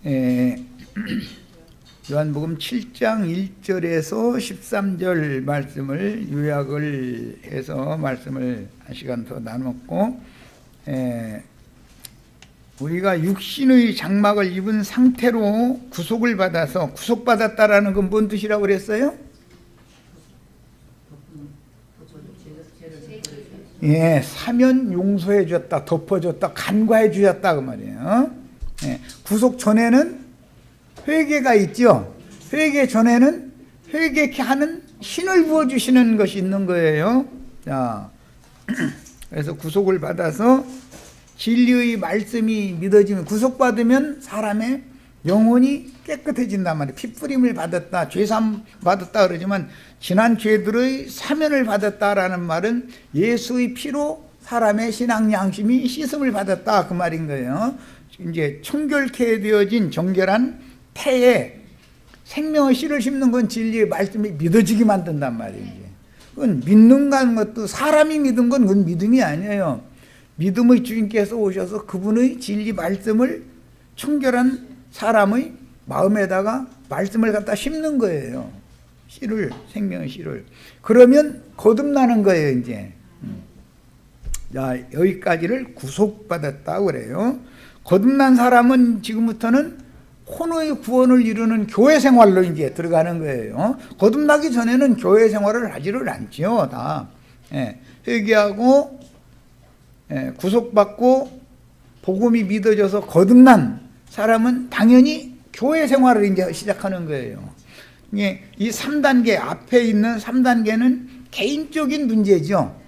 에, 요한복음 7장 1절에서 13절 말씀을 요약을 해서 말씀을 한 시간 더 나눴고, 우리가 육신의 장막을 입은 상태로 구속을 받아서, 구속받았다라는 건 뭔 뜻이라고 그랬어요? 사면 용서해 주었다, 덮어줬다, 간과해 주었다 그 말이에요. 구속 전에는 회개가 있죠. 회개 전에는 회개케 하는 신을 부어주시는 것이 있는 거예요. 자, 그래서 구속을 받아서 진리의 말씀이 믿어지면, 구속받으면 사람의 영혼이 깨끗해진단 말이에요. 피뿌림을 받았다, 죄삼 받았다 그러지만 지난 죄들의 사면을 받았다라는 말은 예수의 피로 사람의 신앙 양심이 씻음을 받았다 그 말인 거예요. 이제 청결케 되어진 정결한 태에 생명의 씨를 심는 건 진리의 말씀이 믿어지게 만든단 말이에요. 그건 믿는다는 것도, 사람이 믿은 건 그건 믿음이 아니에요. 믿음의 주인께서 오셔서 그분의 진리 말씀을 청결한 사람의 마음에다가 말씀을 갖다 심는 거예요. 씨를, 생명의 씨를. 그러면 거듭나는 거예요, 이제. 자, 여기까지를 구속받았다고 그래요. 거듭난 사람은 지금부터는 혼의 구원을 이루는 교회 생활로 이제 들어가는 거예요. 거듭나기 전에는 교회 생활을 하지를 않지요, 다. 회개하고, 구속받고, 복음이 믿어져서 거듭난 사람은 당연히 교회 생활을 이제 시작하는 거예요. 이 3단계, 앞에 있는 3단계는 개인적인 문제죠.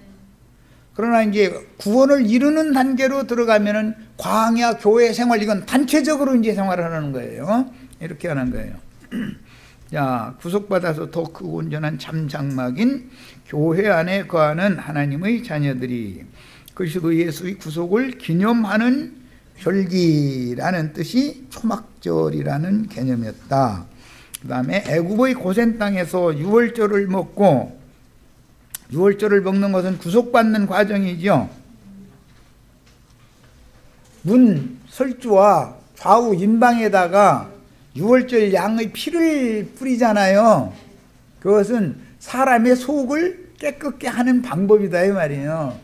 그러나 이제 구원을 이루는 단계로 들어가면은 광야 교회 생활, 이건 단체적으로 이제 생활을 하는 거예요. 이렇게 하는 거예요. 자, 구속받아서 더 크고 온전한 참 장막인 교회 안에 거하는 하나님의 자녀들이, 그리스도 예수의 구속을 기념하는 절기라는 뜻이 초막절이라는 개념이었다. 그 다음에 애굽의 고센 땅에서 유월절을 먹고, 유월절을 먹는 것은 구속받는 과정이죠. 문 설주와 좌우 인방에다가 유월절 양의 피를 뿌리잖아요. 그것은 사람의 속을 깨끗게 하는 방법이다 이 말이에요.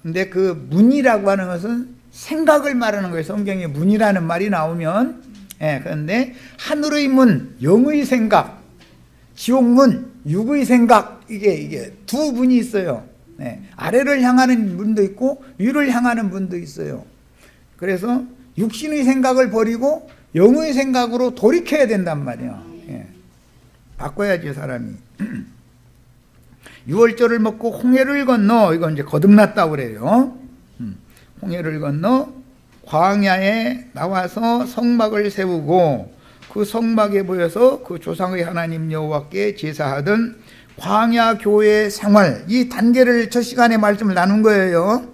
근데 그 문이라고 하는 것은 생각을 말하는 거예요. 성경에 문이라는 말이 나오면. 그런데 하늘의 문, 영의 생각, 지옥문, 육의 생각, 이게 두 문이 있어요. 아래를 향하는 문도 있고 위를 향하는 문도 있어요. 그래서 육신의 생각을 버리고 영의 생각으로 돌이켜야 된단 말이에요. 바꿔야지 사람이. 유월절을 먹고 홍해를 건너, 이건 이제 거듭났다고 그래요. 홍해를 건너 광야에 나와서 성막을 세우고, 그 성막에 보여서 그 조상의 하나님 여호와께 제사하던 광야 교회 생활, 이 단계를 첫 시간에 말씀을 나눈 거예요.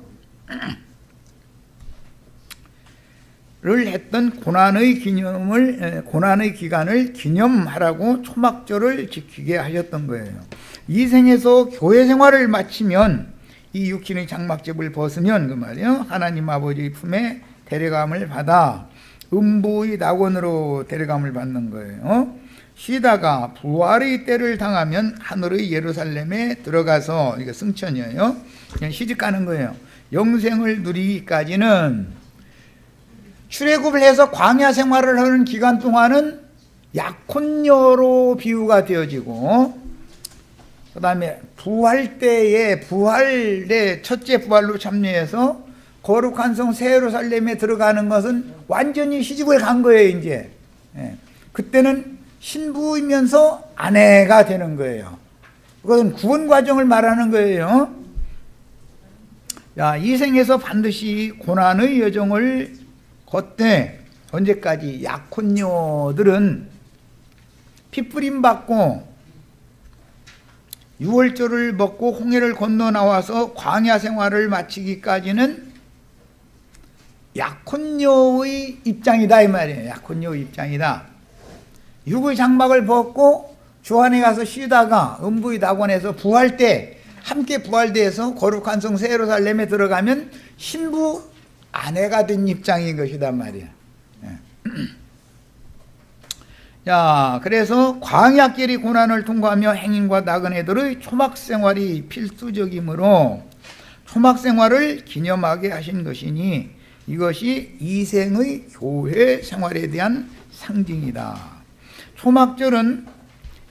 를 했던 고난의 기간을 기념하라고 초막절을 지키게 하셨던 거예요. 이 생에서 교회 생활을 마치면, 이 육신의 장막집을 벗으면 그 말이에요, 하나님 아버지의 품에 데려감을 받아 음부의 낙원으로 데려감을 받는 거예요. 쉬다가 부활의 때를 당하면 하늘의 예루살렘에 들어가서, 이게 승천이에요. 그냥 시집가는 거예요. 영생을 누리기까지는, 출애굽을 해서 광야 생활을 하는 기간 동안은 약혼녀로 비유가 되어지고, 그 다음에 부활 때에, 부활의 첫째 부활로 참여해서 거룩한 성 새 예루살렘에 들어가는 것은 완전히 시집을 간 거예요, 이제. 그때는 신부이면서 아내가 되는 거예요. 그것은 구원 과정을 말하는 거예요. 야, 이 생에서 반드시 고난의 여정을 걷되, 언제까지? 약혼녀들은 피뿌림 받고 유월절을 먹고 홍해를 건너 나와서 광야 생활을 마치기까지는 약혼녀의 입장이다 이 말이에요. 약혼녀의 입장이다. 육의 장막을 벗고 주 안에 가서 쉬다가 음부의 낙원에서 부활 때, 함께 부활돼서 거룩한 성 새 예루살렘에 들어가면 신부 아내가 된 입장인 것이단 말이야. 자, 그래서 광야길이 고난을 통과하며 행인과 나그네들의 초막 생활이 필수적이므로 초막 생활을 기념하게 하신 것이니 이것이 이생의 교회 생활에 대한 상징이다. 초막절은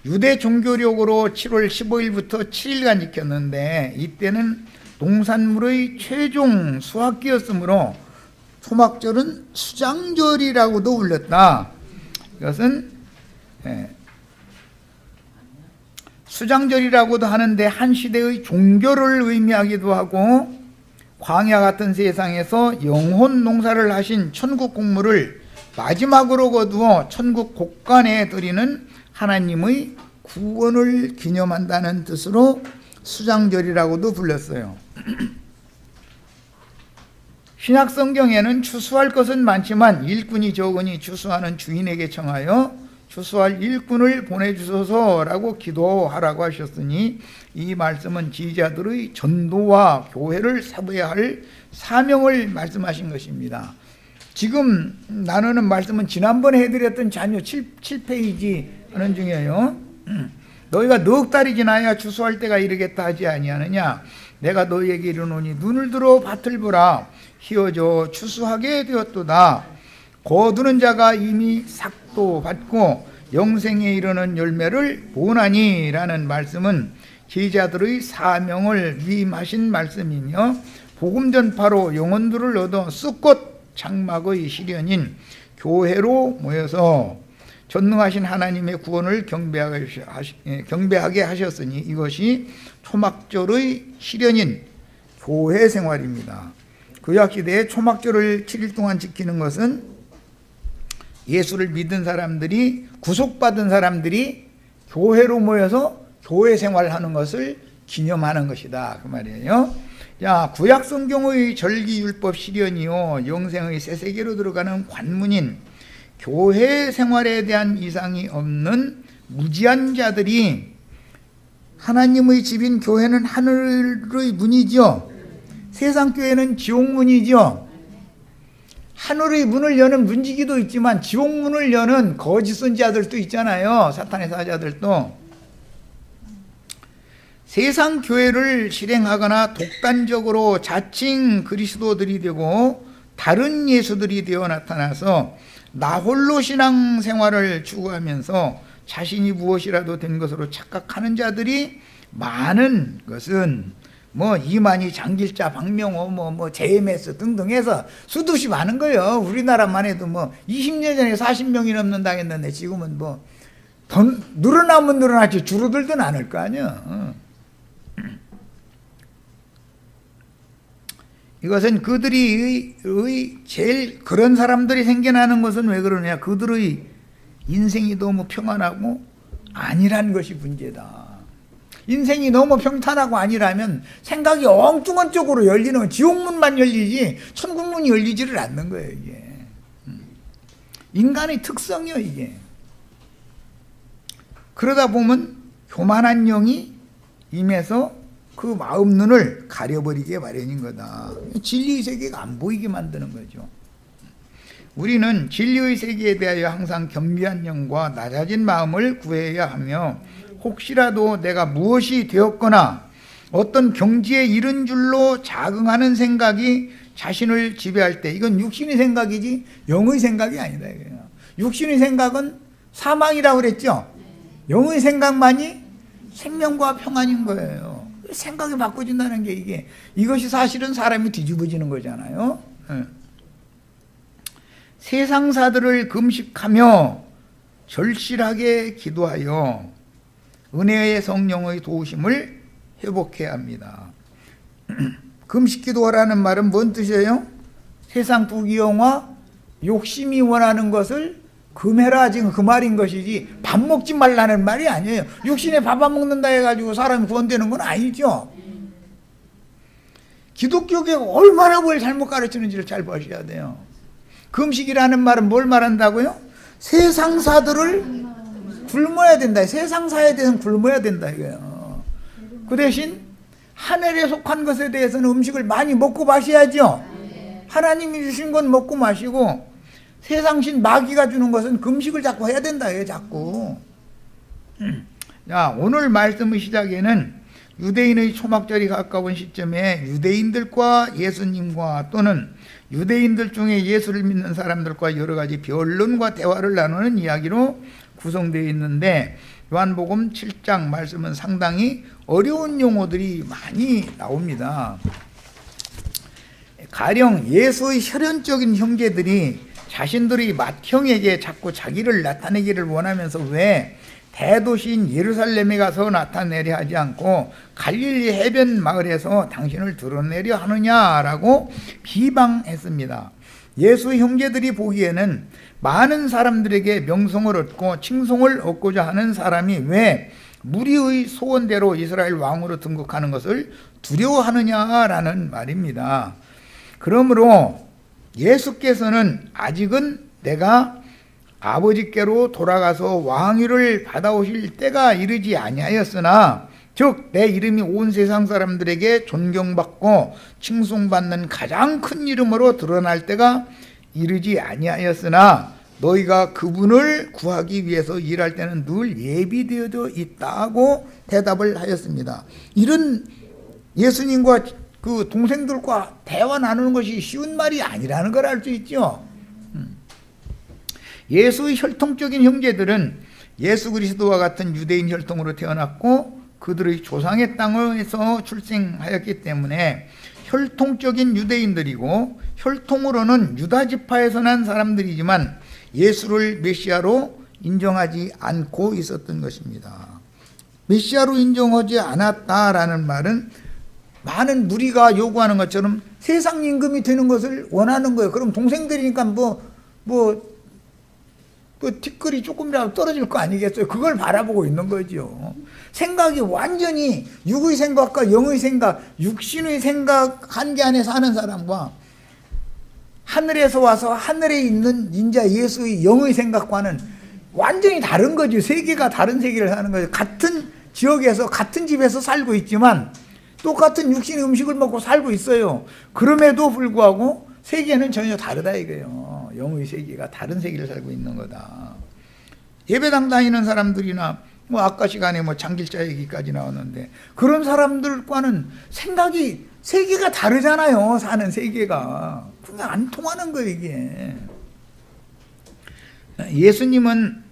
유대 종교력으로 7월 15일부터 7일간 지켰는데 이때는 농산물의 최종 수확기였으므로 초막절은 수장절이라고도 불렸다. 이것은 수장절이라고도 하는데 한 시대의 종교를 의미하기도 하고 광야 같은 세상에서 영혼 농사를 하신 천국 곡물을 마지막으로 거두어 천국 곡간에 드리는 하나님의 구원을 기념한다는 뜻으로 수장절이라고도 불렸어요. 신약 성경에는 추수할 것은 많지만 일꾼이 적으니 추수하는 주인에게 청하여 추수할 일꾼을 보내주소서라고 기도하라고 하셨으니 이 말씀은 지휘자들의 전도와 교회를 세워야 할 사명을 말씀하신 것입니다. 지금 나누는 말씀은 지난번에 해드렸던 자녀 7페이지 하는 중이에요. 너희가 넉 달이 지나야 추수할 때가 이르겠다 하지 아니하느냐. 내가 너희에게 이르노니 눈을 들어 밭을 보라. 희어져 추수하게 되었도다. 거두는 자가 이미 삭도 받고 영생에 이르는 열매를 보나니 라는 말씀은 제자들의 사명을 위임하신 말씀이며 복음 전파로 영혼들을 얻어 쑥꽃 장막의 시련인 교회로 모여서 전능하신 하나님의 구원을 경배하게 하셨으니 이것이 초막절의 시련인 교회 생활입니다. 구약시대에 초막절을 7일 동안 지키는 것은 예수를 믿은 사람들이, 구속받은 사람들이 교회로 모여서 교회 생활하는 것을 기념하는 것이다 그 말이에요. 자, 구약 성경의 절기율법 시련이요 영생의 새 세계로 들어가는 관문인 교회 생활에 대한 이상이 없는 무지한 자들이, 하나님의 집인 교회는 하늘의 문이죠. 세상 교회는 지옥 문이죠. 하늘의 문을 여는 문지기도 있지만 지옥 문을 여는 거짓 선지자들도 있잖아요. 사탄의 사자들도. 세상 교회를 실행하거나 독단적으로 자칭 그리스도들이 되고 다른 예수들이 되어 나타나서 나홀로 신앙 생활을 추구하면서 자신이 무엇이라도 된 것으로 착각하는 자들이 많은 것은 이만희, 장길자, 박명호, JMS 등등 해서 수두시 많은 거예요. 우리나라만 해도 20년 전에 40명이 넘는다 했는데 지금은 더 늘어나면 늘어났지 줄어들든 않을 거 아니야. 이것은 그들이 제일 그런 사람들이 생겨나는 것은 왜 그러냐. 그들의 인생이 너무 평안하고 아니란 것이 문제다. 인생이 너무 평탄하고 아니라면 생각이 엉뚱한 쪽으로 열리는, 지옥문만 열리지 천국문이 열리지를 않는 거예요. 이게 인간의 특성이요 이게. 그러다 보면 교만한 영이 임해서 그 마음 눈을 가려버리게 마련인 거다. 진리의 세계가 안 보이게 만드는 거죠. 우리는 진리의 세계에 대하여 항상 겸비한 영과 낮아진 마음을 구해야 하며, 혹시라도 내가 무엇이 되었거나 어떤 경지에 이른 줄로 자긍하는 생각이 자신을 지배할 때, 이건 육신의 생각이지 영의 생각이 아니다. 육신의 생각은 사망이라고 그랬죠. 영의 생각만이 생명과 평안인 거예요. 생각이 바꿔진다는 게 이것이 사실은 사람이 뒤집어지는 거잖아요. 세상사들을 금식하며 절실하게 기도하여 은혜의 성령의 도우심을 회복해야 합니다. 금식 기도하라는 말은 뭔 뜻이에요? 세상 부귀영화, 욕심이 원하는 것을 금해라, 지금 그 말인 것이지 밥 먹지 말라는 말이 아니에요. 육신에 밥 안 먹는다 해가지고 사람이 구원되는 건 아니죠. 기독교계가 얼마나 뭘 잘못 가르치는지를 잘 보셔야 돼요. 금식이라는 말은 뭘 말한다고요? 세상사들을 굶어야 된다. 세상사에 대해서는 굶어야 된다 이거예요. 그 대신 하늘에 속한 것에 대해서는 음식을 많이 먹고 마셔야죠. 하나님이 주신 건 먹고 마시고, 세상신 마귀가 주는 것은 금식을 자꾸 해야 된다, 자꾸. 자, 오늘 말씀의 시작에는 유대인의 초막절이 가까운 시점에 유대인들과 예수님과 또는 유대인들 중에 예수를 믿는 사람들과 여러 가지 변론과 대화를 나누는 이야기로 구성되어 있는데, 요한복음 7장 말씀은 상당히 어려운 용어들이 많이 나옵니다. 가령 예수의 혈연적인 형제들이 자신들의 맏형에게 자꾸 자기를 나타내기를 원하면서 왜 대도시인 예루살렘에 가서 나타내려 하지 않고 갈릴리 해변 마을에서 당신을 드러내려 하느냐라고 비방했습니다. 예수 형제들이 보기에는 많은 사람들에게 명성을 얻고 칭송을 얻고자 하는 사람이 왜 무리의 소원대로 이스라엘 왕으로 등극하는 것을 두려워하느냐라는 말입니다. 그러므로 예수께서는 아직은 내가 아버지께로 돌아가서 왕위를 받아오실 때가 이르지 아니하였으나, 즉 내 이름이 온 세상 사람들에게 존경받고 칭송받는 가장 큰 이름으로 드러날 때가 이르지 아니하였으나 너희가 그분을 구하기 위해서 일할 때는 늘 예비되어져 있다고 대답을 하였습니다. 이런 예수님과 그 동생들과 대화 나누는 것이 쉬운 말이 아니라는 걸 알 수 있죠. 예수의 혈통적인 형제들은 예수 그리스도와 같은 유대인 혈통으로 태어났고 그들의 조상의 땅에서 출생하였기 때문에 혈통적인 유대인들이고 혈통으로는 유다 지파에서 난 사람들이지만 예수를 메시아로 인정하지 않고 있었던 것입니다. 메시아로 인정하지 않았다라는 말은 많은 무리가 요구하는 것처럼 세상 임금이 되는 것을 원하는 거예요. 그럼 동생들이니까 티끌이 조금이라도 떨어질 거 아니겠어요? 그걸 바라보고 있는 거죠. 생각이 완전히 육의 생각과 영의 생각, 육신의 생각 한계 안에 사는 사람과 하늘에서 와서 하늘에 있는 인자 예수의 영의 생각과는 완전히 다른 거죠. 세계가 다른 세계를 사는 거죠. 같은 지역에서 같은 집에서 살고 있지만 똑같은 육신 음식을 먹고 살고 있어요. 그럼에도 불구하고 세계는 전혀 다르다 이거예요. 영의 세계가 다른 세계를 살고 있는 거다. 예배당 다니는 사람들이나 아까 시간에 장길자 얘기까지 나왔는데 그런 사람들과는 생각이 세계가 다르잖아요. 사는 세계가. 그냥 안 통하는 거예요 이게. 예수님은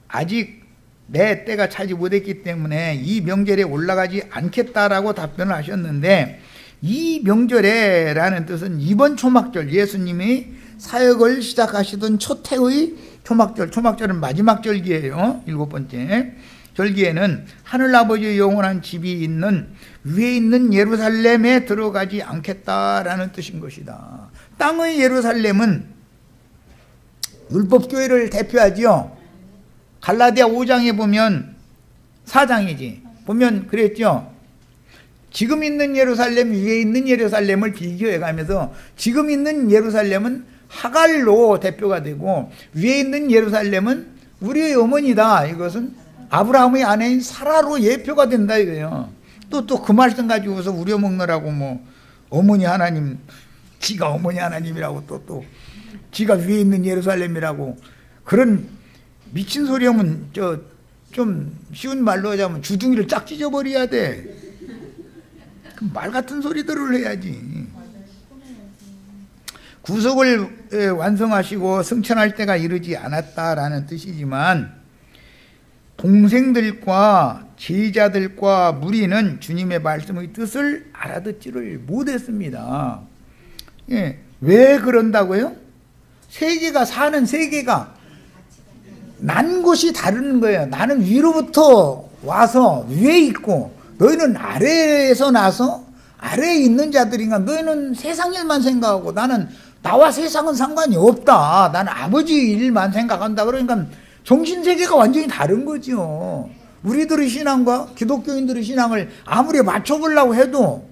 아직 내 때가 차지 못했기 때문에 이 명절에 올라가지 않겠다라고 답변을 하셨는데, 이 명절에라는 뜻은 이번 초막절, 예수님이 사역을 시작하시던 첫 해의 초막절, 초막절은 마지막 절기예요. 7번째 절기에는 하늘아버지의 영원한 집이 있는 위에 있는 예루살렘에 들어가지 않겠다라는 뜻인 것이다. 땅의 예루살렘은 율법교회를 대표하지요. 갈라디아 5장에 보면 4장이지 보면 그랬죠. 지금 있는 예루살렘 위에 있는 예루살렘을 비교해 가면서 지금 있는 예루살렘은 하갈로 대표가 되고 위에 있는 예루살렘은 우리의 어머니다. 이것은 아브라함의 아내인 사라로 예표가 된다 이거예요. 또 그 말씀 가지고서 우려먹느라고 어머니 하나님, 지가 어머니 하나님이라고 또 지가 위에 있는 예루살렘이라고 그런 미친 소리 하면 좀 쉬운 말로 하자면 주둥이를 쫙 찢어버려야 돼. 말 같은 소리들을 해야지. 구속을 완성하시고 승천할 때가 이르지 않았다라는 뜻이지만 동생들과 제자들과 무리는 주님의 말씀의 뜻을 알아듣지를 못했습니다. 예, 왜 그런다고요? 세계가 사는 세계가 난 곳이 다른 거예요. 나는 위로부터 와서 위에 있고 너희는 아래에서 나서 아래에 있는 자들인가. 너희는 세상 일만 생각하고 나는 나와 세상은 상관이 없다. 나는 아버지 일만 생각한다. 그러니까 정신세계가 완전히 다른 거죠. 우리들의 신앙과 기독교인들의 신앙을 아무리 맞춰보려고 해도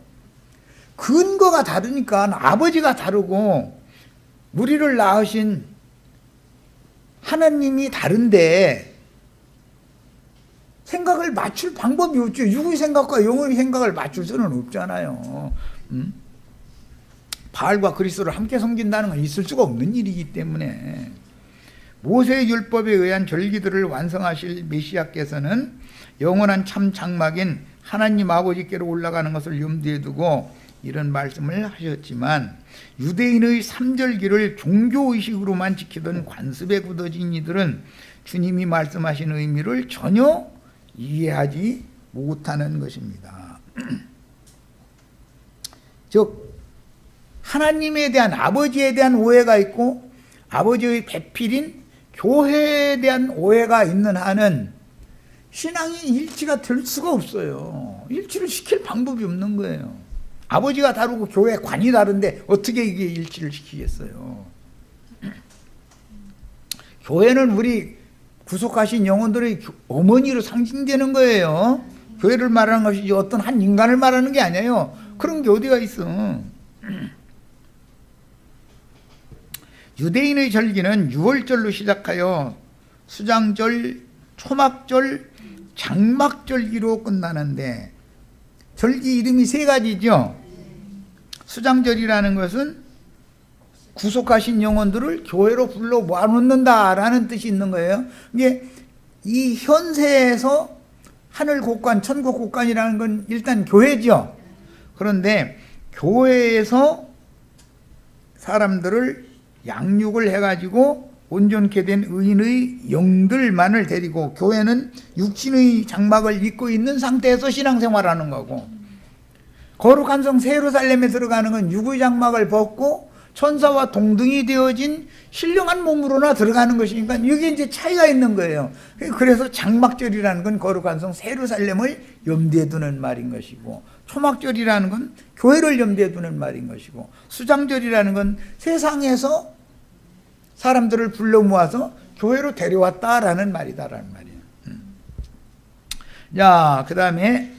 근거가 다르니까 아버지가 다르고 우리를 낳으신 하나님이 다른데 생각을 맞출 방법이 없죠. 육의 생각과 영의 생각을 맞출 수는 없잖아요. 바알과 그리스도를 함께 섬긴다는 건 있을 수가 없는 일이기 때문에 모세의 율법에 의한 절기들을 완성하실 메시아께서는 영원한 참 장막인 하나님 아버지께로 올라가는 것을 염두에 두고 이런 말씀을 하셨지만, 유대인의 삼절기를 종교의식으로만 지키던 관습에 굳어진 이들은 주님이 말씀하신 의미를 전혀 이해하지 못하는 것입니다. 즉 하나님에 대한, 아버지에 대한 오해가 있고 아버지의 배필인 교회에 대한 오해가 있는 한은 신앙이 일치가 될 수가 없어요. 일치를 시킬 방법이 없는 거예요. 아버지가 다르고 교회 관이 다른데 어떻게 이게 일치를 시키겠어요? 교회는 우리 구속하신 영혼들의 어머니로 상징되는 거예요. 교회를 말하는 것이지 어떤 한 인간을 말하는 게 아니에요. 그런 게 어디가 있어. 유대인의 절기는 유월절로 시작하여 수장절, 초막절, 장막절기로 끝나는데, 절기 이름이 세 가지죠. 수장절이라는 것은 구속하신 영혼들을 교회로 불러 모아놓는다라는 뜻이 있는 거예요. 이게 이 현세에서 하늘 곳간, 천국 곳간이라는 건 일단 교회죠. 그런데 교회에서 사람들을 양육을 해가지고 온전케 된 의인의 영들만을 데리고, 교회는 육신의 장막을 입고 있는 상태에서 신앙생활하는 거고, 거룩한 성 새 예루살렘에 들어가는 건 육의 장막을 벗고 천사와 동등이 되어진 신령한 몸으로나 들어가는 것이니까 이게 이제 차이가 있는 거예요. 그래서 장막절이라는 건 거룩한 성 새 예루살렘을 염두에 두는 말인 것이고, 초막절이라는 건 교회를 염두에 두는 말인 것이고, 수장절이라는 건 세상에서 사람들을 불러 모아서 교회로 데려왔다라는 말이다라는 말이에요. 자, 그 다음에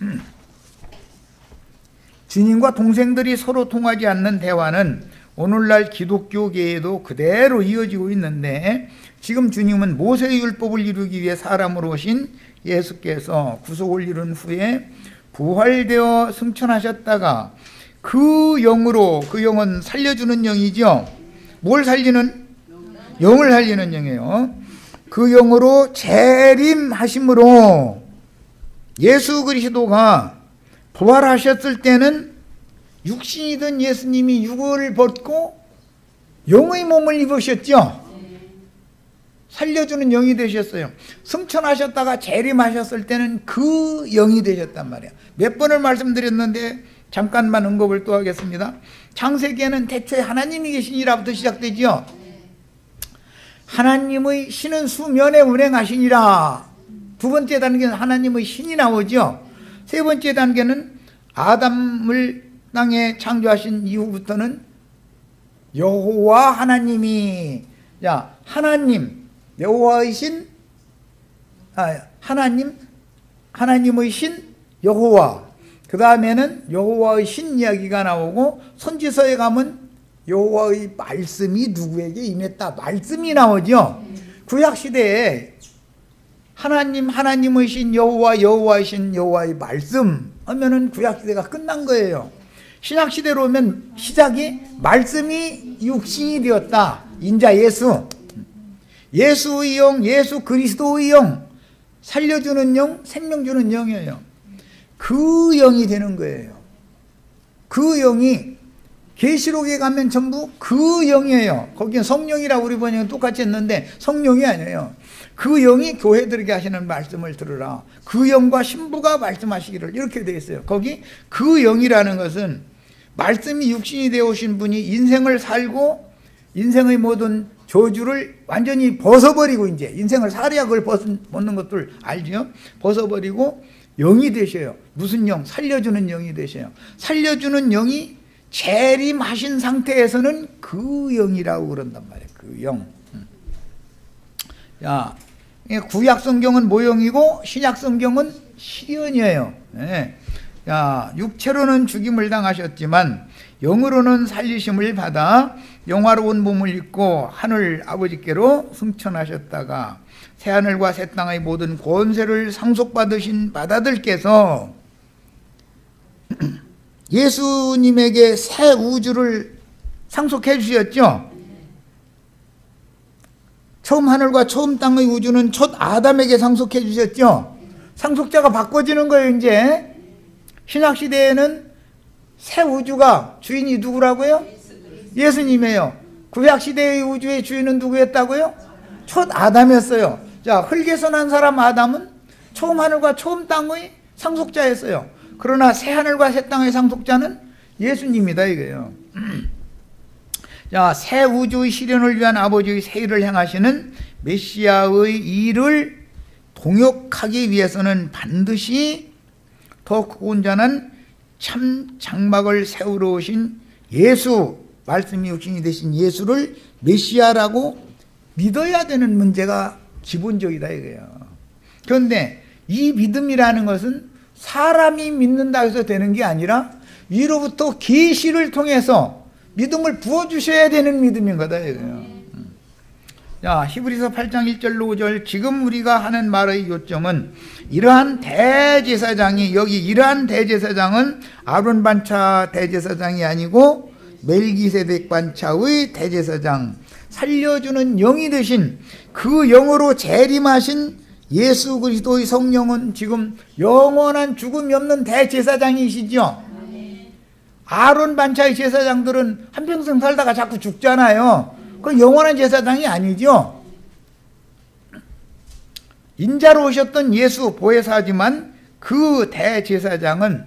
주님과 동생들이 서로 통하지 않는 대화는 오늘날 기독교계에도 그대로 이어지고 있는데, 지금 주님은 모세의 율법을 이루기 위해 사람으로 오신 예수께서 구속을 이룬 후에 부활되어 승천하셨다가 그 영으로, 그 영은 살려주는 영이죠. 뭘 살리는? 영을 살리는 영이에요. 그 영으로 재림하심으로 예수 그리스도가 부활하셨을 때는 육신이던 예수님이 육을 벗고 영의 몸을 입으셨죠. 살려주는 영이 되셨어요. 승천하셨다가 재림하셨을 때는 그 영이 되셨단 말이에요. 몇 번을 말씀드렸는데 잠깐만 언급을 또 하겠습니다. 창세기에는 태초에 하나님이 계시니라부터 시작되죠. 하나님의 신은 수면에 운행하시니라. 두 번째 단계는 하나님의 신이 나오죠. 세 번째 단계는 아담을 땅에 창조하신 이후부터는 여호와 하나님이, 자, 하나님, 여호와의 신, 하나님의 신, 여호와. 그 다음에는 여호와의 신 이야기가 나오고, 선지서에 가면 여호와의 말씀이 누구에게 임했다, 말씀이 나오죠. 구약시대에 하나님의 신 여호와, 여호와의 신 여호와의 말씀 하면은 구약시대가 끝난 거예요. 신약시대로 오면 시작이 말씀이 육신이 되었다, 인자 예수, 예수의 영, 예수 그리스도의 영, 살려주는 영, 생명 주는 영이에요. 그 영이 되는 거예요. 그 영이 계시록에 가면 전부 그 영이에요. 거기는 성령이라고 우리 번역은 똑같이 했는데 성령이 아니에요. 그 영이 교회들에게 하시는 말씀을 들으라. 그 영과 신부가 말씀하시기를, 이렇게 되어 있어요. 거기 그 영이라는 것은 말씀이 육신이 되어 오신 분이 인생을 살고 인생의 모든 저주를 완전히 벗어버리고, 이제 인생을 살아야 그걸 벗는 것들 알죠? 벗어버리고 영이 되셔요. 무슨 영? 살려주는 영이 되셔요. 살려주는 영이 재림하신 상태에서는 그 영이라고 그런단 말이에요. 그 영. 야, 구약 성경은 모형이고 신약 성경은 시련이에요. 네. 야, 육체로는 죽임을 당하셨지만 영으로는 살리심을 받아 영화로운 몸을 입고 하늘 아버지께로 승천하셨다가 새하늘과 새 땅의 모든 권세를 상속받으신 바다들께서 예수님에게 새 우주를 상속해 주셨죠. 처음 하늘과 처음 땅의 우주는 첫 아담에게 상속해 주셨죠. 상속자가 바꿔지는 거예요. 이제 신약시대에는 새 우주가 주인이 누구라고요? 예수님이에요. 구약시대의 우주의 주인은 누구였다고요? 첫 아담이었어요. 자, 흙에서 난 사람 아담은 처음 하늘과 처음 땅의 상속자였어요. 그러나 새 하늘과 새 땅의 상속자는 예수님이다 이거예요. 자, 새 우주의 실현을 위한 아버지의 새 일을 행하시는 메시아의 일을 동역하기 위해서는 반드시 더 크고 온전한 참 장막을 세우러 오신 예수, 말씀이 육신이 되신 예수를 메시아라고 믿어야 되는 문제가 기본적이다 이거예요. 그런데 이 믿음이라는 것은 사람이 믿는다 해서 되는 게 아니라 위로부터 계시를 통해서 믿음을 부어주셔야 되는 믿음인 거다 이거예요. 자, 히브리서 8장 1절로 5절, 지금 우리가 하는 말의 요점은 이러한 대제사장이, 여기 이러한 대제사장은 아론 반차 대제사장이 아니고 멜기세덱 반차의 대제사장, 살려주는 영이 되신 그 영으로 재림하신 예수 그리스도의 성령은 지금 영원한 죽음이 없는 대제사장이시죠. 아론 반차의 제사장들은 한평생 살다가 자꾸 죽잖아요. 그건 영원한 제사장이 아니죠. 인자로 오셨던 예수 보혜사지만 그 대제사장은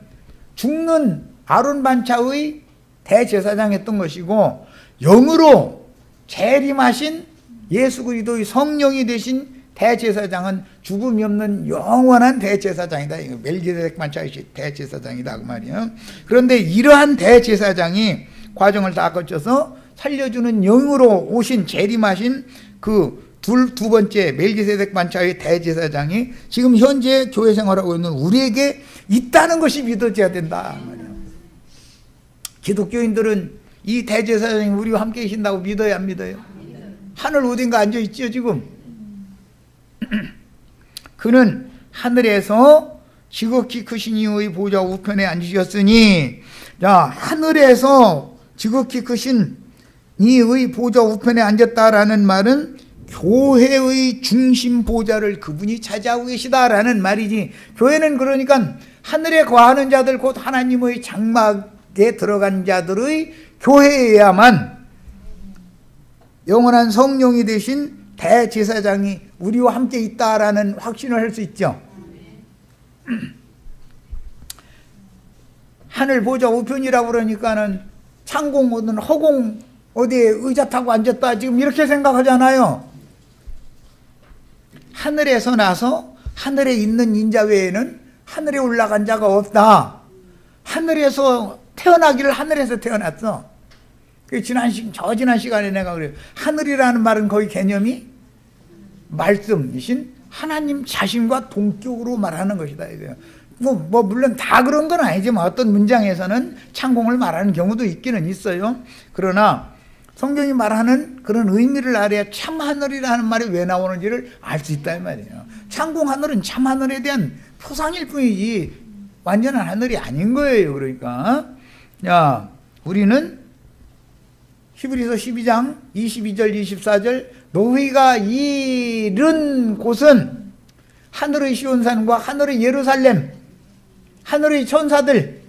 죽는 아론 반차의 대제사장이었던 것이고, 영으로 재림하신 예수 그리스도의 성령이 되신 대제사장은 죽음이 없는 영원한 대제사장이다. 멜기세덱 반차의 대제사장이다 그 말이에요. 그런데 이러한 대제사장이 과정을 다 거쳐서 살려주는 영으로 오신 재림하신 그 두 번째 멜기세덱 반차의 대제사장이 지금 현재 교회 생활하고 있는 우리에게 있다는 것이 믿어져야 된다 말이에요. 기독교인들은 이 대제사장이 우리와 함께 계신다고 믿어야 안 믿어요? 하늘 어딘가 앉아 있죠 지금. 그는 하늘에서 지극히 크신 이의 보좌 우편에 앉으셨으니, 자, 하늘에서 지극히 크신 이의 보좌 우편에 앉았다라는 말은 교회의 중심 보좌를 그분이 차지하고 계시다라는 말이지, 교회는 그러니까 하늘에 거하는 자들, 곧 하나님의 장막에 들어간 자들의 교회에야만 영원한 성령이 되신 대제사장이 우리와 함께 있다라는 확신을 할 수 있죠. 하늘 보좌 우편이라고 그러니까는 창공 어떤 허공 어디에 의자 타고 앉았다 지금 이렇게 생각하잖아요. 하늘에서 나서 하늘에 있는 인자 외에는 하늘에 올라간 자가 없다. 하늘에서 태어나기를 하늘에서 태어났어. 지난 시간에 내가 그래요. 하늘이라는 말은 거의 개념이 말씀이신 하나님 자신과 동격으로 말하는 것이다 이거예요. 뭐 물론 다 그런 건 아니지만 어떤 문장에서는 창공을 말하는 경우도 있기는 있어요. 그러나 성경이 말하는 그런 의미를 알아야 참 하늘이라는 말이 왜 나오는지를 알 수 있다 이 말이에요. 창공 하늘은 참 하늘에 대한 표상일 뿐이지 완전한 하늘이 아닌 거예요. 그러니까 야, 우리는 히브리서 12장 22절 24절, 너희가 이른 곳은 하늘의 시온산과 하늘의 예루살렘, 하늘의 천사들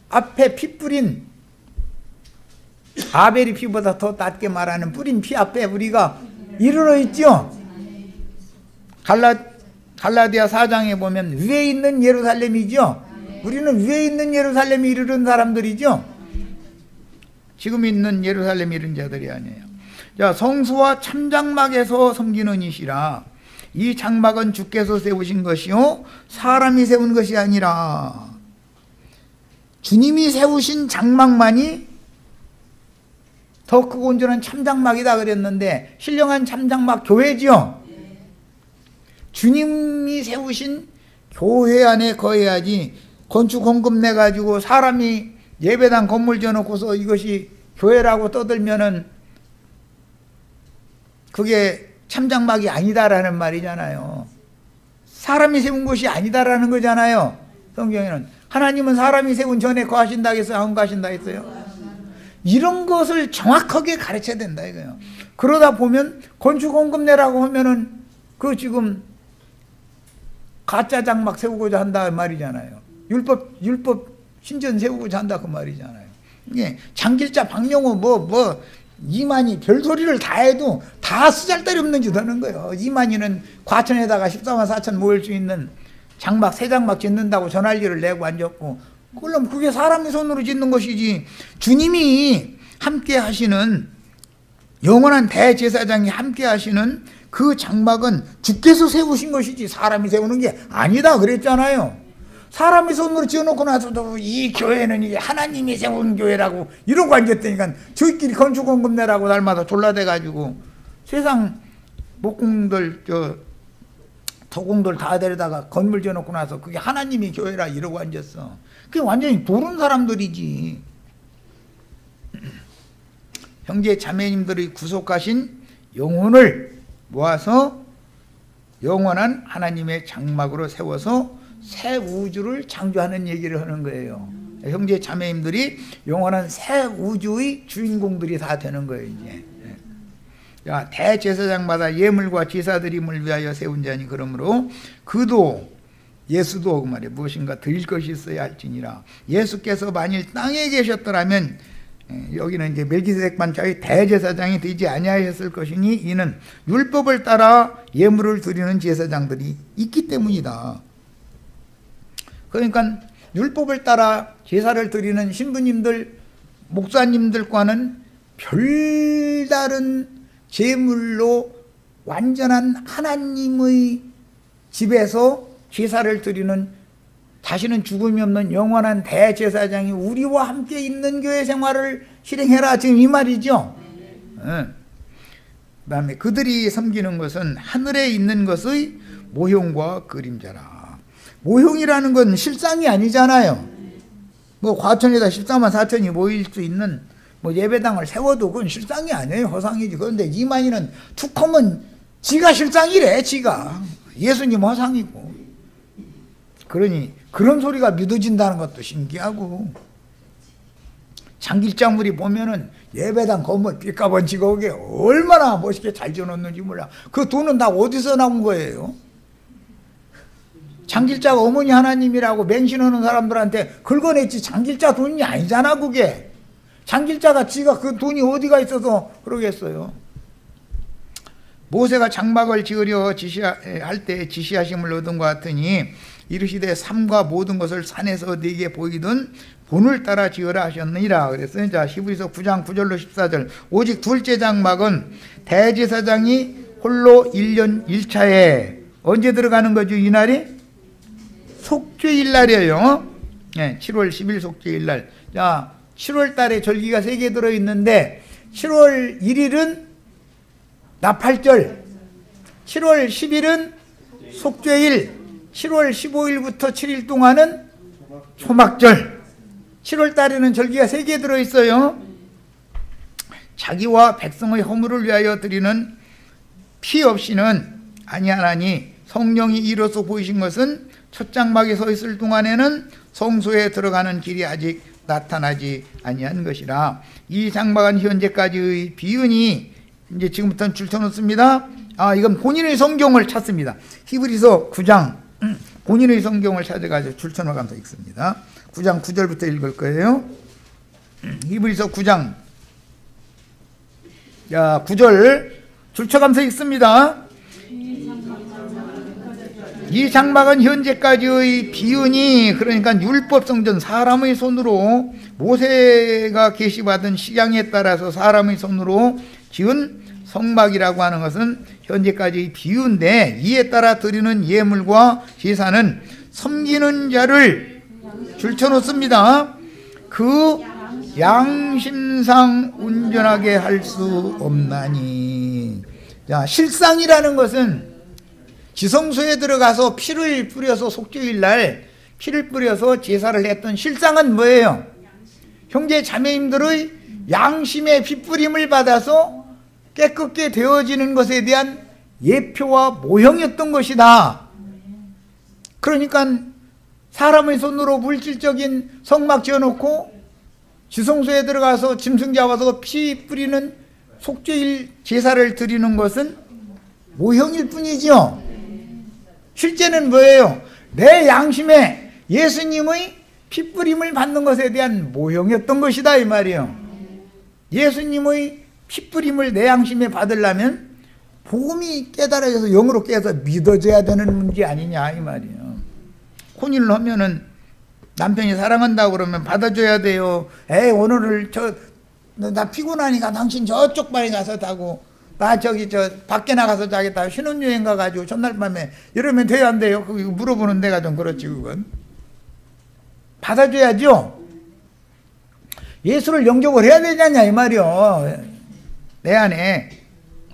앞에 피 뿌린 아벨이 피보다 더 낮게 말하는 뿌린 피 앞에 우리가 이르러 있죠. 갈라디아 4장에 보면 위에 있는 예루살렘이죠. 우리는 위에 있는 예루살렘에 이르는 사람들이죠. 지금 있는 예루살렘 이런 자들이 아니에요. 자, 성소와 참장막에서 섬기는 이시라. 이 장막은 주께서 세우신 것이요 사람이 세운 것이 아니라, 주님이 세우신 장막만이 더 크고 온전한 참장막이다 그랬는데, 신령한 참장막 교회지요. 주님이 세우신 교회 안에 거해야지 건축 헌금 내가지고 사람이 예배당 건물 지어놓고서 이것이 교회라고 떠들면은 그게 참장막이 아니다라는 말이잖아요. 사람이 세운 것이 아니다라는 거잖아요. 성경에는 하나님은 사람이 세운 전에 거하신다 했어요? 안 거하신다 했어요? 이런 것을 정확하게 가르쳐야 된다 이거예요. 그러다 보면 건축원금 내라고 하면은 그 지금 가짜 장막 세우고자 한다 말이잖아요. 율법 신전 세우고자 한다 그 말이잖아요. 이게 장길자 박명호 이만희 별소리를 다 해도 다 쓰잘데기 없는 짓 하는 거예요. 이만희는 과천에다가 14만 4천 모일 수 있는 장막 새 장막 짓는다고 전할리를 내고 앉았고, 그럼 그게 사람의 손으로 짓는 것이지, 주님이 함께 하시는 영원한 대제사장이 함께 하시는 그 장막은 주께서 세우신 것이지 사람이 세우는 게 아니다 그랬잖아요. 사람이 손으로 지어놓고 나서도 이 교회는 이게 하나님이 세운 교회라고 이러고 앉았다니까, 저희끼리 건축원금 내라고 날마다 졸라대가지고 세상 목공들 도공들 다 데려다가 건물 지어놓고 나서 그게 하나님이 교회라 이러고 앉았어. 그게 완전히 도른 사람들이지. 형제 자매님들의 구속하신 영혼을 모아서 영원한 하나님의 장막으로 세워서 새 우주를 창조하는 얘기를 하는 거예요. 형제 자매님들이 영원한 새 우주의 주인공들이 다 되는 거예요. 이제 대제사장마다 예물과 제사드림을 위하여 세운 자니, 그러므로 그도 예수도 그 말이에요. 무엇인가 드릴 것이 있어야 할지니라. 예수께서 만일 땅에 계셨더라면, 여기는 이제 멜기세덱만 자기 대제사장이 되지 아니하였을 것이니, 이는 율법을 따라 예물을 드리는 제사장들이 있기 때문이다. 그러니까 율법을 따라 제사를 드리는 신부님들, 목사님들과는 별다른 제물로 완전한 하나님의 집에서 제사를 드리는, 다시는 죽음이 없는 영원한 대제사장이 우리와 함께 있는 교회 생활을 실행해라, 지금 이 말이죠. 그 다음에 그들이 섬기는 것은 하늘에 있는 것의 모형과 그림자라. 모형이라는 건 실상이 아니잖아요. 과천에다 14만 4천이 모일 수 있는 예배당을 세워도 그건 실상이 아니에요. 허상이지. 그런데 이만희는 툭하면 지가 실상이래. 지가 예수님 허상이고. 그러니 그런 소리가 믿어진다는 것도 신기하고, 장길장물이 보면은 예배당 건물 삐까번지고 그게 얼마나 멋있게 잘 지어놓는지 몰라. 그 돈은 다 어디서 나온 거예요? 장길자가 어머니 하나님이라고 맹신하는 사람들한테 긁어냈지, 장길자 돈이 아니잖아 그게. 장길자가 지가 그 돈이 어디가 있어서 그러겠어요. 모세가 장막을 지으려 할 때 지시하심을 얻은 것 같으니, 이르시되 삶과 모든 것을 산에서 네게 보이던 본을 따라 지으라 하셨느니라. 그랬어요. 자, 히브리서 9장 9절로 14절. 오직 둘째 장막은 대제사장이 홀로 1년 1차에 언제 들어가는 거죠? 이 날이 속죄일 날이에요. 7월 10일 속죄일 날. 자, 7월 달에 절기가 3개 들어있는데 7월 1일은 나팔절, 7월 10일은 속죄일, 7월 15일부터 7일 동안은 초막절. 7월 달에는 절기가 3개 들어있어요. 자기와 백성의 허물을 위하여 드리는 피 없이는 아니하나니, 성령이 이로써 보이신 것은 첫 장막에 서 있을 동안에는 성소에 들어가는 길이 아직 나타나지 아니한 것이라. 이 장막은 현재까지의 비은이, 이제 지금부터는 줄쳐놓습니다. 이건 본인의 성경을 찾습니다. 히브리서 9장 본인의 성경을 찾아가지고 줄쳐놓으면서 읽습니다. 9장 9절부터 읽을 거예요. 히브리서 9장 9절 줄쳐가면서 읽습니다. 이 장막은 현재까지의 비은이, 그러니까 율법성전, 사람의 손으로 모세가 계시받은 식양에 따라서 사람의 손으로 지은 성막이라고 하는 것은 현재까지의 비유인데, 이에 따라 드리는 예물과 제사는 섬기는 자를 줄쳐놓습니다. 그 양심상 온전하게 할 수 없나니. 자, 실상이라는 것은 지성소에 들어가서 피를 뿌려서 속죄일 날 피를 뿌려서 제사를 했던 실상은 뭐예요? 형제 자매님들의 양심의 핏뿌림을 받아서 깨끗게 되어지는 것에 대한 예표와 모형이었던 것이다. 그러니까 사람의 손으로 물질적인 성막 지어놓고 지성소에 들어가서 짐승 잡아서 피 뿌리는 속죄일 제사를 드리는 것은 모형일 뿐이죠. 실제는 뭐예요? 내 양심에 예수님의 피뿌림을 받는 것에 대한 모형이었던 것이다 이 말이에요. 예수님의 피뿌림을 내 양심에 받으려면 복음이 깨달아져서 영으로 깨서 믿어져야 되는 문제 아니냐 이 말이에요. 혼인을 하면은 남편이 사랑한다고 그러면 받아줘야 돼요. 에이 오늘을 나 피곤하니까 당신 저쪽 방에 가서 자고 나 밖에 나가서 자겠다. 신혼여행 가가지고 전날 밤에 이러면 돼요 안 돼요? 그거 물어보는 데가 좀 그렇지 그건. 받아줘야죠. 예수를 영접을 해야 되지 않냐 이 말이요. 내 안에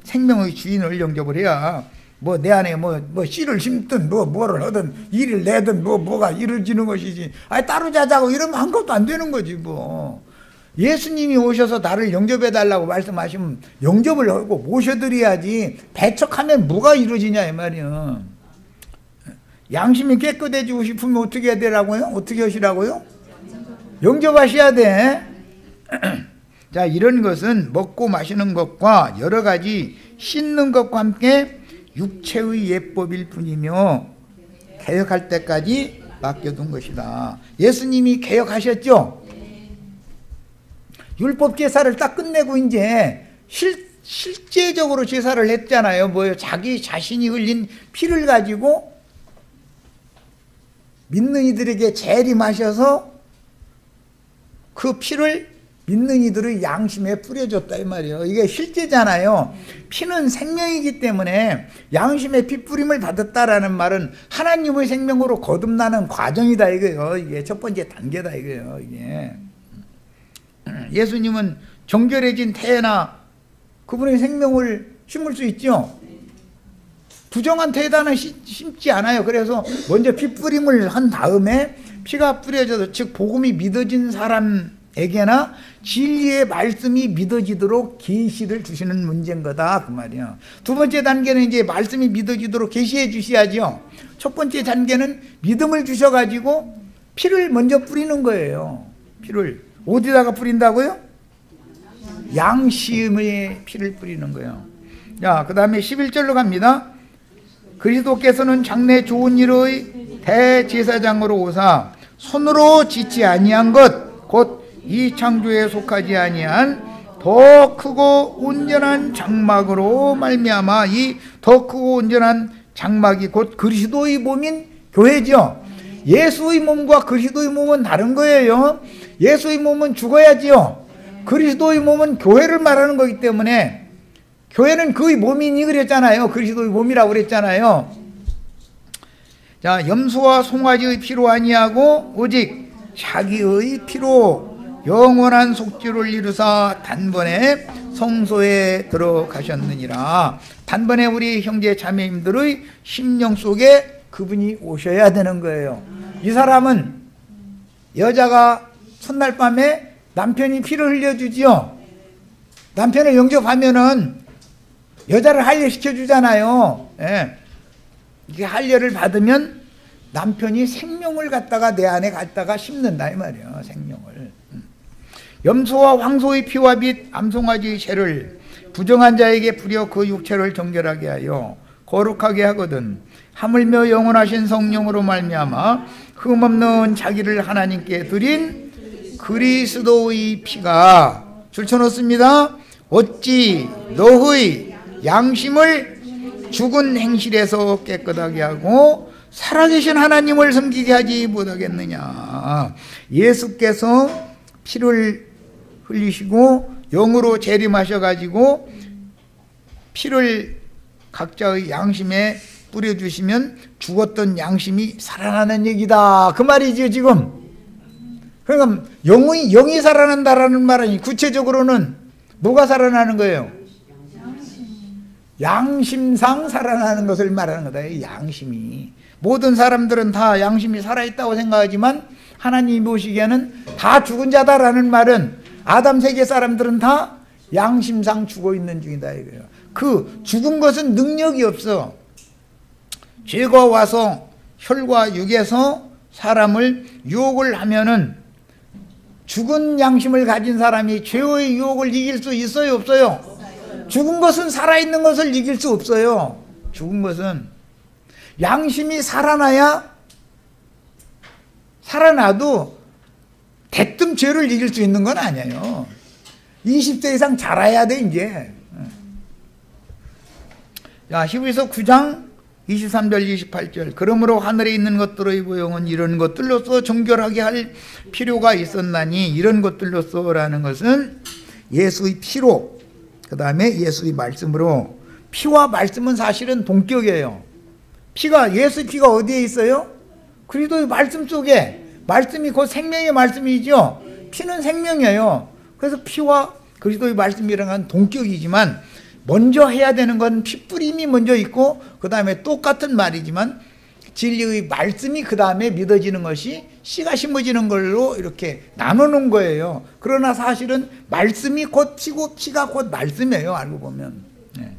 생명의 주인을 영접을 해야 뭐 내 안에 뭐 씨를 심든 뭐를 하든 일을 내든 뭐가 이루어지는 것이지. 따로 자자고 이러면 한 것도 안 되는 거지 뭐. 예수님이 오셔서 나를 영접해 달라고 말씀하시면 영접을 하고 모셔드려야지. 배척하면 뭐가 이루어지냐 이 말이요. 양심이 깨끗해지고 싶으면 어떻게 해야 되라고요? 어떻게 하시라고요? 영접하셔야 돼. 자, 이런 것은 먹고 마시는 것과 여러 가지 씻는 것과 함께 육체의 예법일 뿐이며 개혁할 때까지 맡겨둔 것이다. 예수님이 개혁하셨죠? 율법 제사를 딱 끝내고 이제 실제적으로 제사를 했잖아요. 뭐요? 자기 자신이 흘린 피를 가지고 믿는 이들에게 재림하셔서 그 피를 믿는 이들의 양심에 뿌려줬다 이 말이에요. 이게 실제잖아요. 피는 생명이기 때문에 양심에 피 뿌림을 받았다라는 말은 하나님의 생명으로 거듭나는 과정이다 이거예요. 이게 첫 번째 단계다 이거예요. 이게 예수님은 정결해진 태나 그분의 생명을 심을 수 있죠. 부정한 태에다는 심지 않아요. 그래서 먼저 피 뿌림을 한 다음에 피가 뿌려져서 즉 복음이 믿어진 사람에게나 진리의 말씀이 믿어지도록 계시를 주시는 문제인 거다 그 말이야. 두 번째 단계는 이제 말씀이 믿어지도록 계시해 주셔야죠. 첫 번째 단계는 믿음을 주셔가지고 피를 먼저 뿌리는 거예요. 피를 어디다가 뿌린다고요? 양심의 피를 뿌리는 거예요. 자, 그 다음에 11절로 갑니다. 그리스도께서는 장래 좋은 일의 대제사장으로 오사 손으로 짓지 아니한 것 곧 이 창조에 속하지 아니한 더 크고 온전한 장막으로 말미암아 이 더 크고 온전한 장막이 곧 그리스도의 몸인 교회죠. 예수의 몸과 그리스도의 몸은 다른 거예요. 예수의 몸은 죽어야지요. 그리스도의 몸은 교회를 말하는 거기 때문에 교회는 그의 몸이니 그랬잖아요. 그리스도의 몸이라고 그랬잖아요. 자, 염소와 송아지의 피로 아니하고 오직 자기의 피로 영원한 속죄를 이루사 단번에 성소에 들어가셨느니라. 단번에 우리 형제 자매님들의 심령 속에 그분이 오셔야 되는 거예요. 이 사람은 여자가 첫날 밤에 남편이 피를 흘려주지요. 남편을 영접하면은 여자를 할례시켜 주잖아요. 예. 이게 할례를 받으면 남편이 생명을 갖다가 내 안에 갖다가 심는다 이 말이에요. 생명을. 염소와 황소의 피와 및 암송아지의血를 부정한 자에게 뿌려 그 육체를 정결하게 하여 거룩하게 하거든 하물며 영원하신 성령으로 말미암아 흠없는 자기를 하나님께 드린 그리스도의 피가 줄쳐놓습니다. 어찌 너의 양심을 죽은 행실에서 깨끗하게 하고 살아계신 하나님을 섬기게 하지 못하겠느냐. 예수께서 피를 흘리시고 영으로 재림하셔가지고 피를 각자의 양심에 뿌려주시면 죽었던 양심이 살아나는 얘기다 그 말이죠 지금. 그러니까 영이 살아난다라는 말은 구체적으로는 뭐가 살아나는 거예요? 양심상 살아나는 것을 말하는 거다. 양심이. 모든 사람들은 다 양심이 살아있다고 생각하지만 하나님이 보시기에는 다 죽은 자다라는 말은 아담 세계 사람들은 다 양심상 죽어 있는 중이다 이거예요. 그 죽은 것은 능력이 없어. 죄가 와서 혈과 육에서 사람을 유혹을 하면은 죽은 양심을 가진 사람이 죄의 유혹을 이길 수 있어요 없어요? 죽은 것은 살아있는 것을 이길 수 없어요. 죽은 것은. 양심이 살아나도 대뜸 죄를 이길 수 있는 건 아니에요. 20세 이상 자라야 돼 이제. 자, 히브리서 9장 23절 28절. 그러므로 하늘에 있는 것들의 모형은 이런 것들로서 정결하게 할 필요가 있었나니, 이런 것들로서라는 것은 예수의 피로, 그 다음에 예수의 말씀으로. 피와 말씀은 사실은 동격이에요. 예수의 피가 어디에 있어요? 그리스도의 말씀 속에. 말씀이 곧 생명의 말씀이죠. 피는 생명이에요. 그래서 피와 그리스도의 말씀이라는 건 동격이지만, 먼저 해야 되는 건 피뿌림이 먼저 있고, 그 다음에 똑같은 말이지만 진리의 말씀이 그 다음에 믿어지는 것이 씨가 심어지는 걸로 이렇게 나누는 거예요. 그러나 사실은 말씀이 곧 피고 피가 곧 말씀이에요. 알고 보면. 네.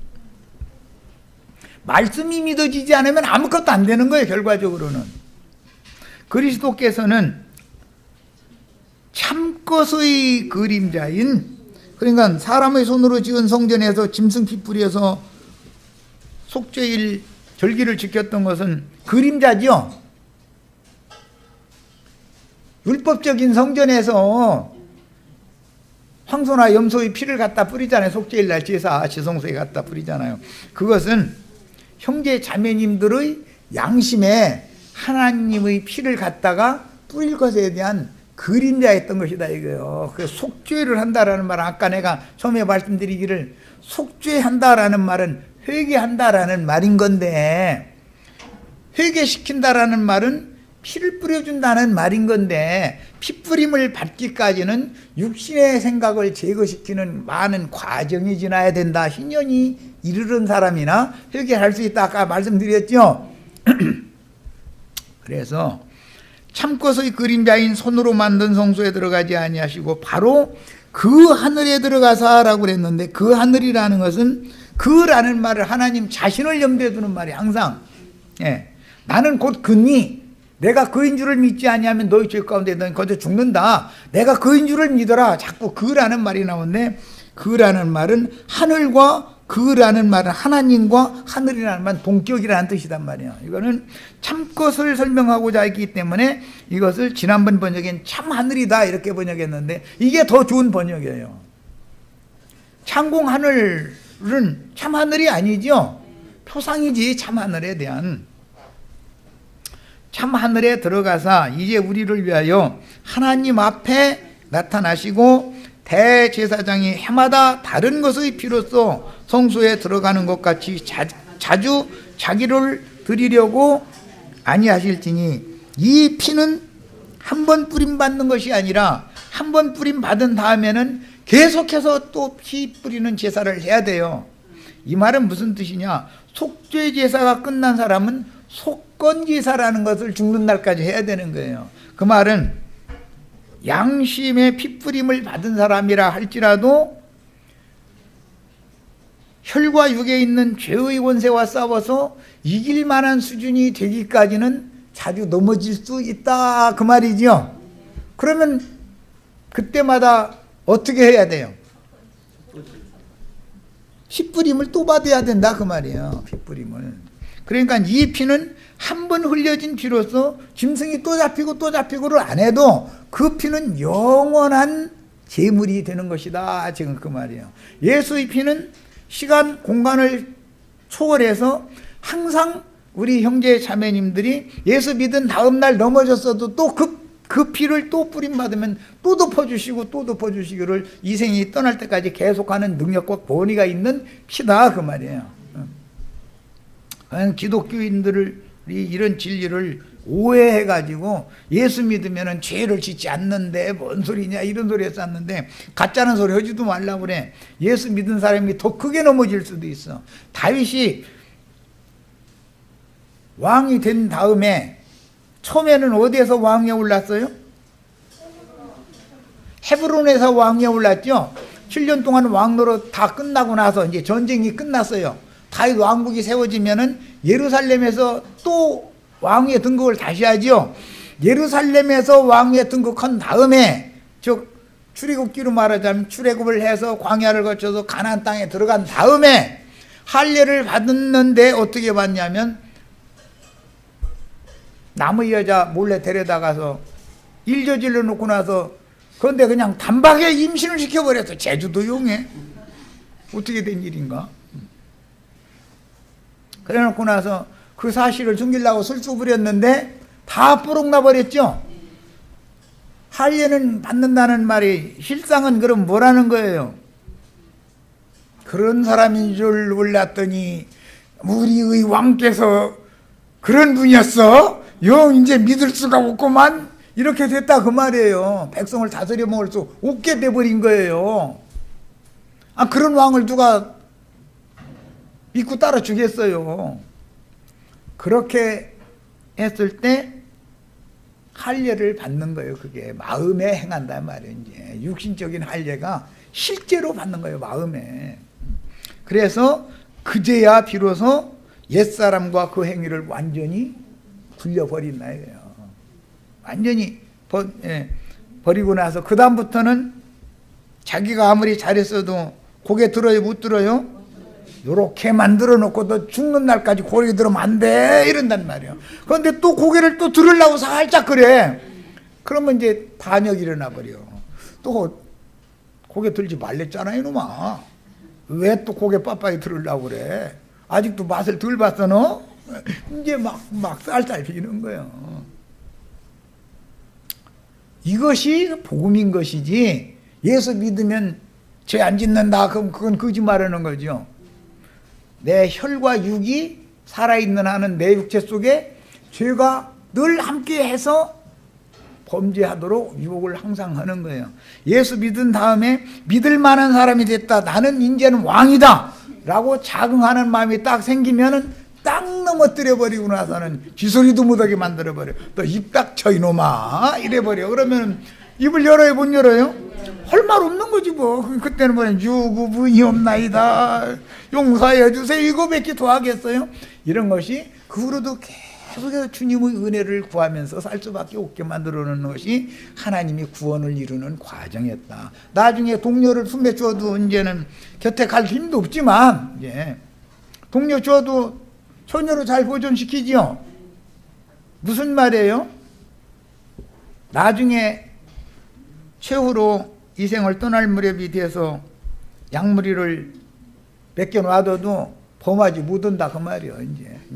말씀이 믿어지지 않으면 아무것도 안 되는 거예요. 결과적으로는. 그리스도께서는 참것의 그림자인, 그러니까 사람의 손으로 지은 성전에서 짐승 피 뿌려서 속죄일 절기를 지켰던 것은 그림자죠. 율법적인 성전에서 황소나 염소의 피를 갖다 뿌리잖아요. 속죄일날 제사 지성소에 갖다 뿌리잖아요. 그것은 형제 자매님들의 양심에 하나님의 피를 갖다가 뿌릴 것에 대한 그림자였던 것이다 이거요. 그 속죄를 한다라는 말은, 아까 내가 처음에 말씀드리기를, 속죄한다라는 말은 회개한다라는 말인 건데, 회개시킨다라는 말은 피를 뿌려준다는 말인 건데, 피뿌림을 받기까지는 육신의 생각을 제거시키는 많은 과정이 지나야 된다. 신년이 이르는 사람이나 회개할 수 있다. 아까 말씀드렸죠. 그래서 참것의 그림자인 손으로 만든 성소에 들어가지 아니하시고 바로 그 하늘에 들어가사라고 그랬는데, 그 하늘이라는 것은, 그라는 말을 하나님 자신을 염두에 두는 말이 항상, 예, 나는 곧 그니, 내가 그인 줄을 믿지 아니하면 너희 죄 가운데 너희 거저 죽는다. 내가 그인 줄을 믿어라. 자꾸 그라는 말이 나오는데, 그라는 말은 하늘과, 그라는 말은 하나님과 하늘이라는 말은 동격이라는 뜻이단 말이에요. 이거는 참것을 설명하고자 했기 때문에 이것을 지난번 번역엔 참하늘이다 이렇게 번역했는데, 이게 더 좋은 번역이에요. 창공 하늘은 참하늘이 아니죠. 표상이지. 참하늘에 대한. 참하늘에 들어가사 이제 우리를 위하여 하나님 앞에 나타나시고, 대제사장이 해마다 다른 것의 피로써 성소에 들어가는 것 같이 자주 자기를 드리려고 아니하실지니, 이 피는 한 번 뿌림받는 것이 아니라 한 번 뿌림받은 다음에는 계속해서 또 피 뿌리는 제사를 해야 돼요. 이 말은 무슨 뜻이냐? 속죄 제사가 끝난 사람은 속건 제사라는 것을 죽는 날까지 해야 되는 거예요. 그 말은 양심의 피뿌림을 받은 사람이라 할지라도 혈과 육에 있는 죄의 권세와 싸워서 이길 만한 수준이 되기까지는 자주 넘어질 수 있다 그 말이죠. 그러면 그때마다 어떻게 해야 돼요? 피뿌림을 또 받아야 된다 그 말이에요. 피뿌림을. 그러니까 이 피는 한 번 흘려진 피로서 짐승이 또 잡히고 또 잡히고를 안 해도 그 피는 영원한 제물이 되는 것이다 지금 그 말이에요. 예수의 피는 시간 공간을 초월해서 항상 우리 형제 자매님들이 예수 믿은 다음 날 넘어졌어도 또 그 피를 또 뿌림받으면 또 덮어주시고 또 덮어주시기를 이 생이 떠날 때까지 계속하는 능력과 권위가 있는 피다 그 말이에요. 기독교인들이 이런 진리를 오해해가지고 예수 믿으면 죄를 짓지 않는데 뭔 소리냐 이런 소리 했었는데, 가짜는 소리 하지도 말라고 그래. 예수 믿은 사람이 더 크게 넘어질 수도 있어. 다윗이 왕이 된 다음에 처음에는 어디에서 왕위에 올랐어요? 헤브론에서 왕위에 올랐죠. 7년 동안 왕노릇 다 끝나고 나서 이제 전쟁이 끝났어요. 다윗 왕국이 세워지면은 예루살렘에서 또 왕위에 등극을 다시 하죠. 예루살렘에서 왕위에 등극한 다음에 즉 출애굽기로 말하자면 출애굽을 해서 광야를 거쳐서 가나안 땅에 들어간 다음에 할례를 받았는데 어떻게 받냐면 남의 여자 몰래 데려다가서 일 저질러 놓고 나서 그런데 그냥 단박에 임신을 시켜버렸어. 제주도용에 어떻게 된 일인가? 그래 놓고 나서 그 사실을 숨기려고 술수 부렸는데 다 뽀록 나버렸죠. 할례는 받는다는 말이 실상은 그럼 뭐라는 거예요? 그런 사람인 줄 몰랐더니 우리의 왕께서 그런 분이었어? 영 이제 믿을 수가 없구만. 이렇게 됐다 그 말이에요. 백성을 다스려 먹을 수 없게 돼버린 거예요. 아, 그런 왕을 누가 믿고 따라 주겠어요. 그렇게 했을 때 할례를 받는 거예요. 그게 마음에 행한단 말이에요. 이제 육신적인 할례가 실제로 받는 거예요. 마음에. 그래서 그제야 비로소 옛사람과 그 행위를 완전히 굴려버린다 이거예요. 완전히 버리고 나서 그 다음부터는 자기가 아무리 잘했어도 고개 들어요 못 들어요? 요렇게 만들어 놓고 너 죽는 날까지 고개 들으면 안 돼 이런단 말이에요. 그런데 또 고개를 또 들으려고 살짝 그래. 그러면 이제 반역이 일어나 버려. 또 고개 들지 말랬잖아 이놈아. 왜 또 고개 빳빳이 들으려고 그래? 아직도 맛을 덜 봤어 너? 이제 막 쌀쌀 비는 거예요. 이것이 복음인 것이지 예수 믿으면 죄 안 짓는다 그럼 그건 거짓말하는 거죠. 내 혈과 육이 살아있는 한은 내 육체 속에 죄가 늘 함께해서 범죄하도록 유혹을 항상 하는 거예요. 예수 믿은 다음에 믿을 만한 사람이 됐다. 나는 이제는 왕이다 라고 자긍하는 마음이 딱 생기면은 딱 넘어뜨려 버리고 나서는 쥐소리도 못하게 만들어 버려. 또 입 닥쳐 이놈아 이래버려. 그러면 입을 열어요 못 열어요? 할 말 없는 거지 뭐. 그때는 뭐냐 유구분이 없나이다 용서해 주세요 이거밖에 더 하겠어요? 이런 것이 그 후로도 계속해서 주님의 은혜를 구하면서 살 수밖에 없게 만들어 놓는 것이 하나님이 구원을 이루는 과정이었다. 나중에 동료를 품에 주어도 이제는 곁에 갈 힘도 없지만 이제 동료 주어도 처녀로 잘 보존시키지요. 무슨 말이에요? 나중에 최후로 이 생을 떠날 무렵이 돼서 양무리를 맡겨놔도 범하지 못한다 그 말이에요.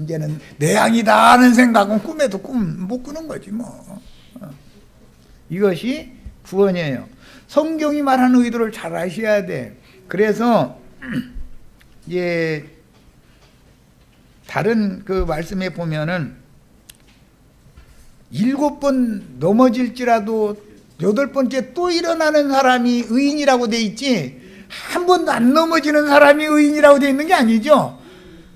이제는 내 양이다 하는 생각은 꿈에도 꿈 못 꾸는 거지 뭐. 이것이 구원이에요. 성경이 말하는 의도를 잘 아셔야 돼. 그래서 이제 다른 그 말씀에 보면은 7번 넘어질지라도 8번째 또 일어나는 사람이 의인이라고 돼 있지 한 번도 안 넘어지는 사람이 의인이라고 돼 있는 게 아니죠.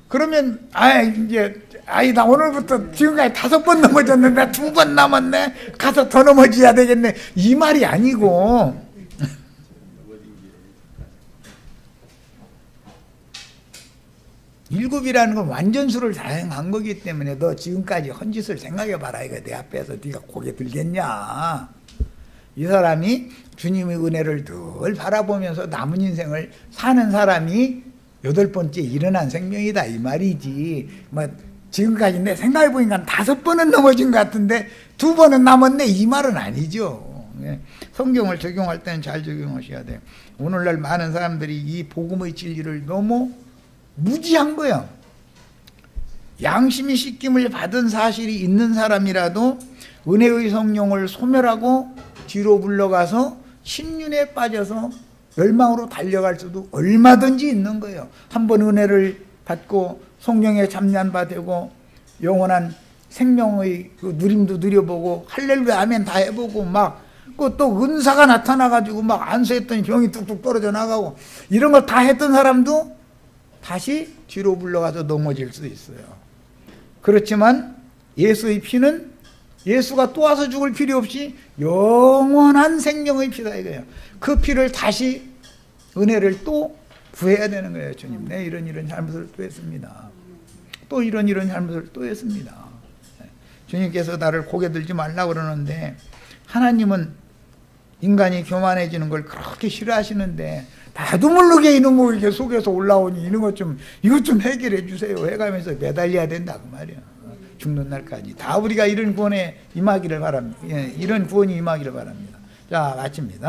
그러면 나 오늘부터 지금까지 5번 넘어졌는데 2번 남았네 가서 더 넘어져야 되겠네 이 말이 아니고 일곱이라는 건 완전수를 다행한 거기 때문에 너 지금까지 헌 짓을 생각해봐라. 이거 내 앞에서 네가 고개 들겠냐. 이 사람이 주님의 은혜를 늘 바라보면서 남은 인생을 사는 사람이 8번째 일어난 생명이다 이 말이지. 뭐 지금까지 내 생각해보니까 5번은 넘어진 것 같은데 2번은 남았네 이 말은 아니죠. 성경을 적용할 때는 잘 적용하셔야 돼요. 오늘날 많은 사람들이 이 복음의 진리를 너무 무지한 거야. 양심이 씻김을 받은 사실이 있는 사람이라도 은혜의 성령을 소멸하고 뒤로 물러가서 신륜에 빠져서 멸망으로 달려갈 수도 얼마든지 있는 거예요. 한번 은혜를 받고 성령에 잠잠바 되고 영원한 생명의 그 누림도 누려보고 할렐루야 아멘 다 해보고 막 또 은사가 나타나가지고 막 안수했더니 병이 뚝뚝 떨어져 나가고 이런 걸 다 했던 사람도 다시 뒤로 물러가서 넘어질 수 있어요. 그렇지만 예수의 피는 예수가 또 와서 죽을 필요 없이 영원한 생명의 피다 이거예요. 그 피를 다시 은혜를 또 구해야 되는 거예요. 주님, 내 이런 잘못을 또 했습니다. 또 이런 잘못을 또 했습니다. 주님께서 나를 고개 들지 말라고 그러는데 하나님은 인간이 교만해지는 걸 그렇게 싫어하시는데 나도 모르게 이놈을 이렇게 속에서 올라오니 이것 좀 해결해 주세요 해가면서 매달려야 된다 그 말이야. 죽는 날까지 다 우리가 이런 구원에 임하기를 바랍니다. 이런 구원이 임하기를 바랍니다. 자, 마칩니다.